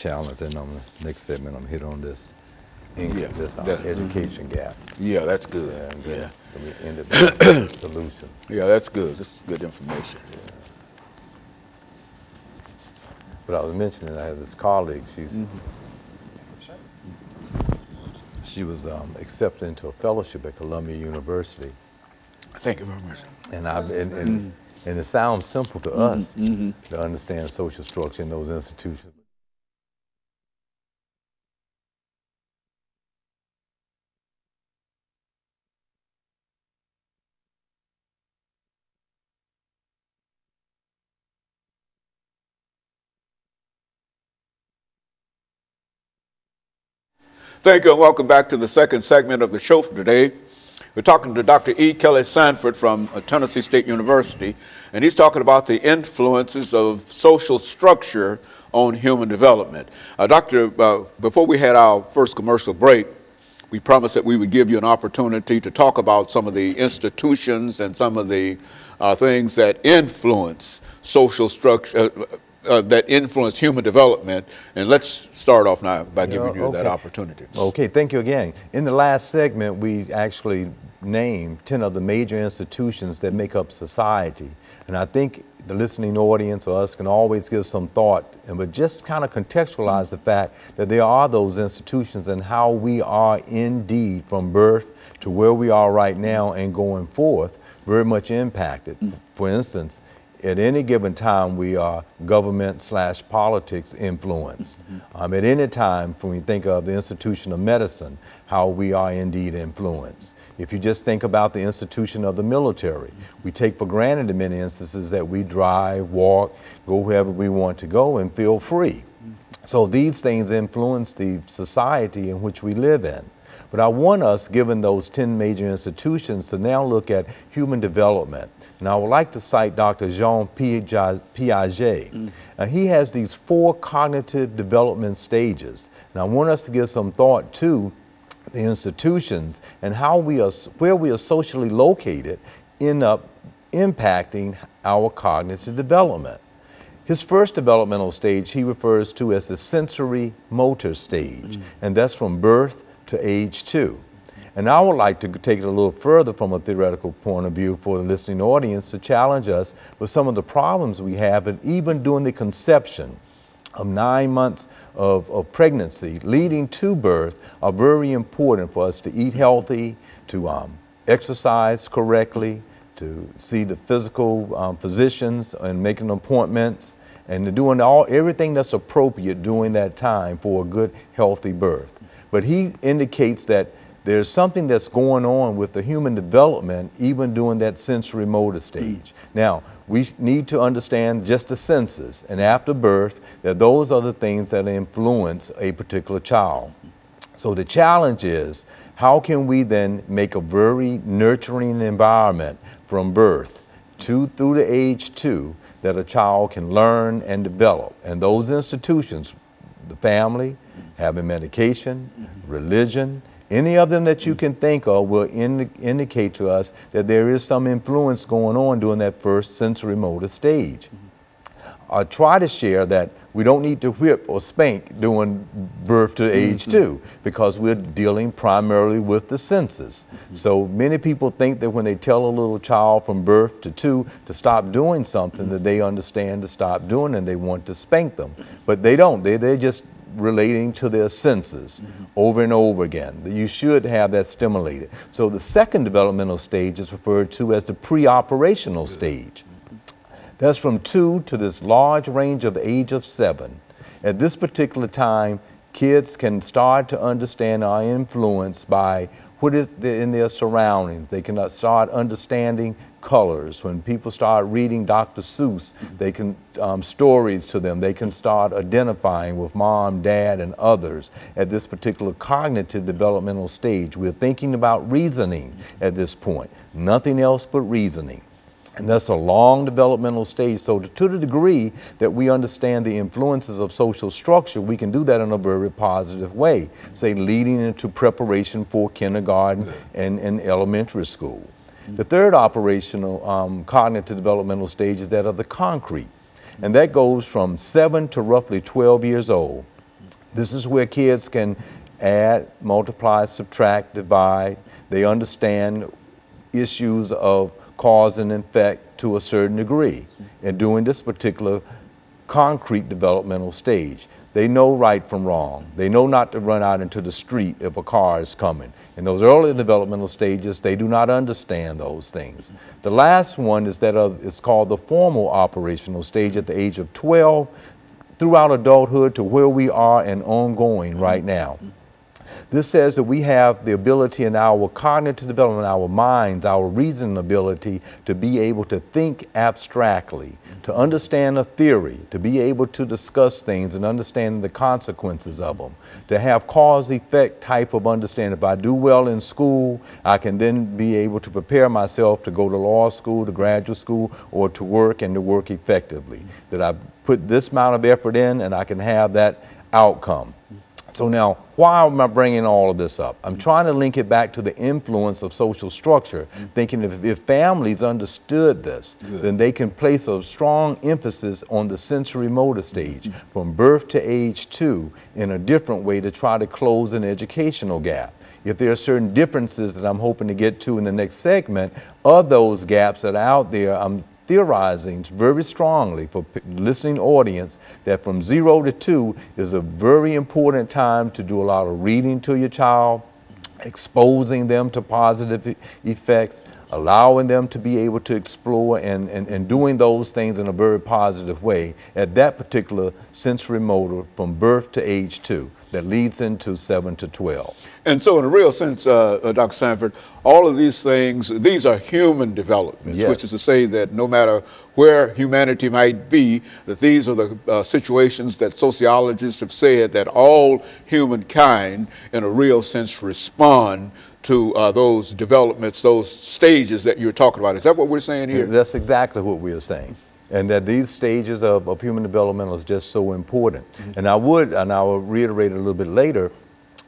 challenge, and on the next segment, I'm hit on this education gap. Yeah, that's good. Yeah. We end up with solutions. Yeah, that's good. This is good information. Yeah. But I was mentioning, I have this colleague. She was accepted into a fellowship at Columbia University. Thank you very much. And it sounds simple to us to understand social structure in those institutions. Thank you, and welcome back to the second segment of the show for today. We're talking to Dr. EKSanford from Tennessee State University, and he's talking about the influences of social structure on human development. Doctor, before we had our first commercial break, we promised that we would give you an opportunity to talk about some of the institutions and some of the things that influence social structure, that influence human development. And let's start off now by giving you that opportunity. Okay, thank you again. In the last segment, we actually named 10 of the major institutions that make up society. And I think the listening audience or us can always give some thought, but just kind of contextualize the fact that there are those institutions and how we are indeed from birth to where we are right now and going forth very much impacted. For instance, at any given time, we are government/politics influenced. At any time, when we think of the institution of medicine, how we are indeed influenced. If you just think about the institution of the military, we take for granted in many instances that we drive, walk, go wherever we want to go and feel free. So these things influence the society in which we live in. But I want us, given those 10 major institutions, to now look at human development. And I would like to cite Dr. Jean Piaget. He has these 4 cognitive development stages. And I want us to give some thought to the institutions and how where we are socially located end up impacting our cognitive development. His first developmental stage he refers to as the sensory motor stage, and that's from birth to age 2. And I would like to take it a little further from a theoretical point of view for the listening audience to challenge us with some of the problems we have, and even during the conception of 9 months of pregnancy leading to birth are very important for us to eat healthy, to exercise correctly, to see the physical physicians and making appointments, and to doing everything that's appropriate during that time for a good, healthy birth. But he indicates that there's something that's going on with the human development even during that sensory motor stage. Now, we need to understand just the senses, and after birth, that those are the things that influence a particular child. So the challenge is, how can we then make a very nurturing environment from birth through the age 2 that a child can learn and develop? And those institutions, the family, having medication, religion, any of them that you can think of will indicate to us that there is some influence going on during that first sensory motor stage. I try to share that we don't need to whip or spank during birth to age 2 because we're dealing primarily with the senses. So many people think that when they tell a little child from birth to 2 to stop doing something that they understand to stop doing and they want to spank them. But they don't. They're just relating to their senses over and over again. You should have that stimulated. So the second developmental stage is referred to as the pre-operational stage. That's from 2 to this large range of age of 7. At this particular time, kids can start to understand our influence by what is in their surroundings. They can start understanding colors. When people start reading Dr. Seuss, they can stories to them. They can start identifying with mom, dad, and others at this particular cognitive developmental stage. We're thinking about reasoning at this point, nothing else but reasoning. And that's a long developmental stage. So to the degree that we understand the influences of social structure, we can do that in a very positive way, say leading into preparation for kindergarten and elementary school. The third operational cognitive developmental stage is that of the concrete. And that goes from 7 to roughly 12 years old. This is where kids can add, multiply, subtract, divide. They understand issues of cause and effect to a certain degree. And during this particular concrete developmental stage, they know right from wrong. They know not to run out into the street if a car is coming. In those early developmental stages, they do not understand those things. The last one is it's called the formal operational stage at the age of 12 throughout adulthood to where we are and ongoing right now. This says that we have the ability in our cognitive development, our minds, our reasoning ability to be able to think abstractly, to understand a theory, to be able to discuss things and understand the consequences of them, to have cause-effect type of understanding. If I do well in school, I can then be able to prepare myself to go to law school, to graduate school, or to work and to work effectively. That I put this amount of effort in and I can have that outcome. So now, why am I bringing all of this up? I'm trying to link it back to the influence of social structure, thinking if families understood this, then they can place a strong emphasis on the sensory motor stage from birth to age 2 in a different way to try to close an educational gap. If there are certain differences that I'm hoping to get to in the next segment of those gaps that are out there, I'm theorizing very strongly for listening audience that from 0 to 2 is a very important time to do a lot of reading to your child, exposing them to positive effects, allowing them to be able to explore and doing those things in a very positive way at that particular sensory motor from birth to age 2 that leads into 7 to 12. And so in a real sense, Dr. Sanford, all of these things, these are human developments, Yes. which is to say that no matter where humanity might be, that these are the situations that sociologists have said that all humankind in a real sense respond to those developments, those stages that you're talking about. Is that what we're saying here? That's exactly what we are saying. And that these stages of human development is just so important. And I will reiterate it a little bit later,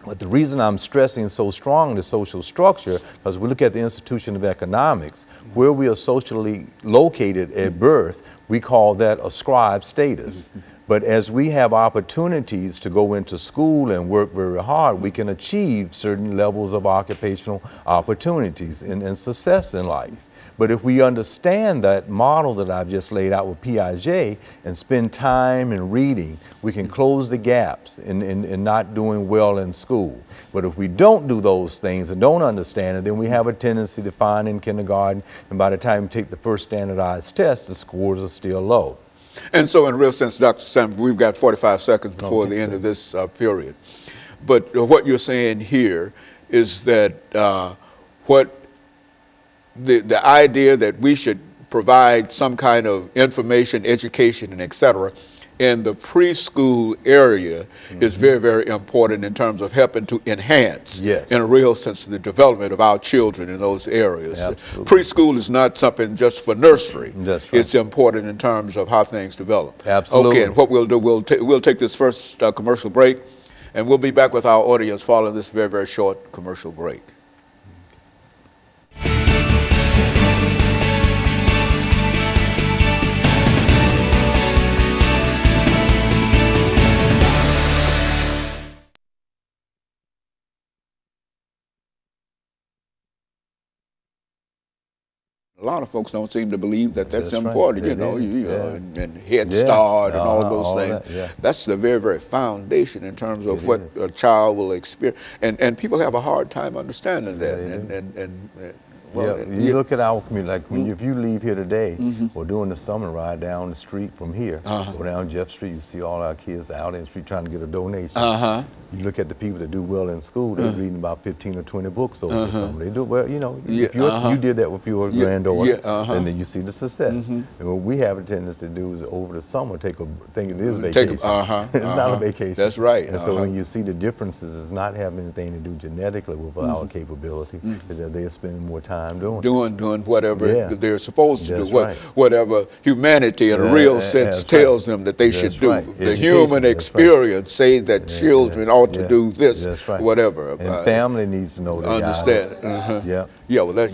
but the reason I'm stressing so strong the social structure, because we look at the institution of economics, where we are socially located at birth, we call that ascribed status. But as we have opportunities to go into school and work very hard, we can achieve certain levels of occupational opportunities and success in life. But if we understand that model that I've just laid out with Piaget and spend time in reading, we can close the gaps in not doing well in school. But if we don't do those things and don't understand it, then we have a tendency to find in kindergarten, and by the time we take the first standardized test, the scores are still low. And so in a real sense, Dr. Sanford, we've got 45 seconds before the end of this period. But what you're saying here is that the idea that we should provide some kind of information, education, and et cetera, in the preschool area is very, very important in terms of helping to enhance, in a real sense, the development of our children in those areas. Absolutely. Preschool is not something just for nursery. That's right. It's important in terms of how things develop. Absolutely. Okay, and what we'll do, we'll take this first commercial break, and we'll be back with our audience following this very, very short commercial break. A lot of folks don't seem to believe that that's important, right. you know, and Head Start and all of those things. That's the very, very foundation in terms of what a child will experience. And people have a hard time understanding that. You look at our community, like if you leave here today or doing the summer ride down the street from here, go down Jeff Street, you see all our kids out in the street trying to get a donation. You look at the people that do well in school, they're reading about 15 or 20 books over the summer. They do well, you know, you did that with your granddaughter, and then you see the success. And what we have a tendency to do is over the summer think it is vacation. It's not a vacation. That's right. And so when you see the differences, it's not having anything to do genetically with our capability, is that they're spending more time doing whatever they're supposed to do, whatever humanity in a real sense tells them that they should do. The human experience say that children ought to do this, whatever. And family needs to know that. Understand. Well, that's